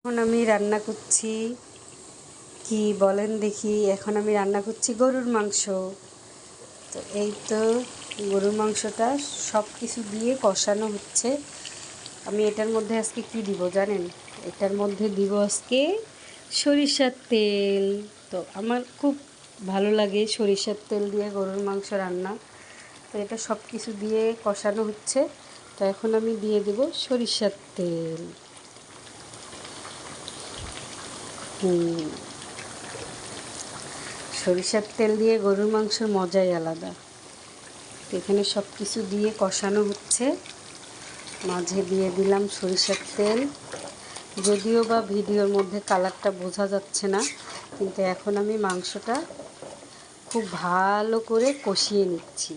এখন আমি রান্না করছি কি বলেন দেখি। এখন আমি রান্না করছি গরুর মাংস। তো এই তো গরুর মাংসটা সব কিছু দিয়ে কষানো হচ্ছে। আমি এটার মধ্যে আজকে কি দিব জানেন? এটার মধ্যে দিব আজকে সরিষার তেল। তো আমার খুব ভালো লাগে সরিষার তেল দিয়ে গরুর মাংস রান্না। তো এটা সব কিছু দিয়ে কষানো হচ্ছে। তো এখন আমি দিয়ে দেব সরিষার তেল। সরিষার তেল দিয়ে গরুর মাংসের মজাই আলাদা। এখানে সব কিছু দিয়ে কষানো হচ্ছে, মাঝে দিয়ে দিলাম সরিষার তেল। যদিও বা ভিডিওর মধ্যে কালারটা বোঝা যাচ্ছে না, কিন্তু এখন আমি মাংসটা খুব ভালো করে কষিয়ে নিচ্ছি।